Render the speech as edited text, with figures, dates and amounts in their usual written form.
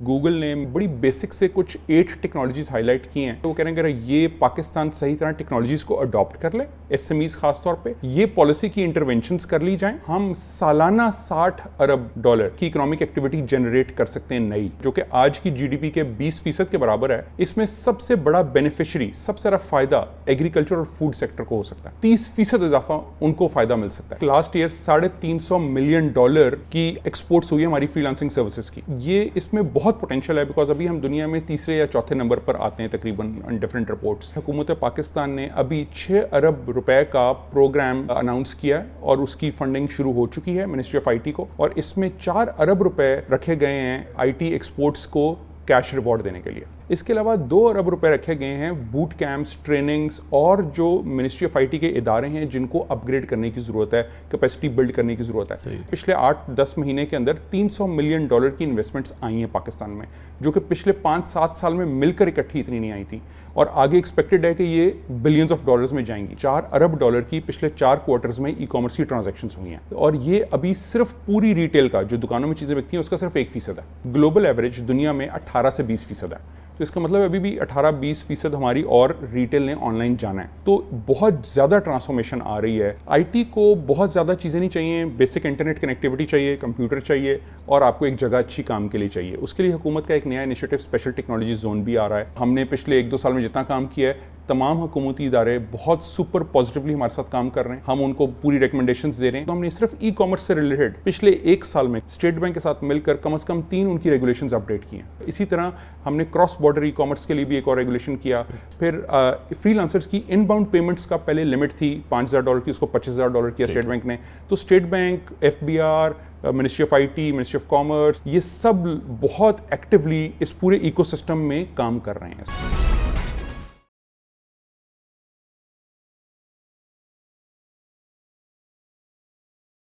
Google ने बड़ी basic से कुछ 8 टेक्नोलॉजीज हाईलाइट की हैं। तो वो कह रहे हैं अगर ये पाकिस्तान सही तरह टेक्नोलॉजीज को अडॉप्ट कर ले, एसएमईज खास तौर पे, ये पॉलिसी की इंटरवेंशंस कर ली जाएं, हम सालाना 60 अरब डॉलर की इकोनॉमिक एक्टिविटी जनरेट कर सकते हैं नई, जो कि आज की जीडीपी के 20% के बराबर है। इसमें सबसे बड़ा बेनिफिशियरी, सबसे ज्यादा फायदा एग्रीकल्चर और फूड सेक्टर को हो सकता है। 30% इजाफा उनको फायदा मिल सकता है। लास्ट ईयर $350 मिलियन की एक्सपोर्ट्स हुई है हमारी फ्रीलांसिंग सर्विसेज की। ये इसमें बहुत पोटेंशियल है, बिकॉज अभी हम दुनिया में तीसरे या चौथे नंबर पर आते हैं तकरीबन डिफरेंट रिपोर्ट्स। हुकूमत पाकिस्तान ने अभी 6 अरब रुपए का प्रोग्राम अनाउंस किया है और उसकी फंडिंग शुरू हो चुकी है मिनिस्ट्री ऑफ आईटी को, और इसमें 4 अरब रुपए रखे गए हैं आईटी एक्सपोर्ट्स को कैश रिवॉर्ड देने के लिए। इसके अलावा 2 अरब रुपए रखे गए हैं बूट कैंप्स, ट्रेनिंग्स और जो मिनिस्ट्री ऑफ आईटी के इदारे हैं जिनको अपग्रेड करने की जरूरत है, कैपेसिटी बिल्ड करने की जरूरत है। पिछले 8-10 महीने के अंदर $300 मिलियन की इन्वेस्टमेंट्स आई हैं पाकिस्तान में, जो कि पिछले 5-7 साल में मिलकर इकट्ठी इतनी नहीं आई थी, और आगे एक्सपेक्टेड है कि ये बिलियंस ऑफ डॉलर्स में जाएंगी। $4 अरब की पिछले 4 क्वार्टर्स में ई कॉमर्स की ट्रांजैक्शंस हुई हैं, और ये अभी सिर्फ पूरी रिटेल का जो दुकानों में चीजें बिकती हैं उसका सिर्फ 1% है। ग्लोबल एवरेज दुनिया में 18 से 20% है। तो इसका मतलब अभी भी 18-20% हमारी और रिटेल ने ऑनलाइन जाना है। तो बहुत ज़्यादा ट्रांसफॉर्मेशन आ रही है। आईटी को बहुत ज़्यादा चीज़ें नहीं चाहिए, बेसिक इंटरनेट कनेक्टिविटी चाहिए, कंप्यूटर चाहिए, और आपको एक जगह अच्छी काम के लिए चाहिए। उसके लिए हुकूमत का एक नया इनिशिएटिव स्पेशल टेक्नोलॉजी जोन भी आ रहा है। हमने पिछले 1-2 साल में जितना काम किया है, तमाम हुकूमती इदारे बहुत सुपर पॉजिटिवली हमारे साथ काम कर रहे हैं। हम उनको पूरी रिकमेंडेशंस दे रहे हैं। तो हमने सिर्फ ई कॉमर्स से रिलेटेड पिछले 1 साल में स्टेट बैंक के साथ मिलकर कम से कम 3 उनकी रेगुलेशंस अपडेट की हैं। इसी तरह हमने क्रॉस बॉर्डर ई कॉमर्स के लिए भी एक और रेगुलेशन किया। फिर फ्रीलांसर्स की इनबाउंड पेमेंट्स का पहले लिमिट थी $5,000 की, उसको $25,000 किया स्टेट बैंक ने। तो state bank, FBR, ministry of IT, ministry of commerce, ये सब बहुत एक्टिवली इस पूरे इकोसिस्टम में काम कर रहे हैं।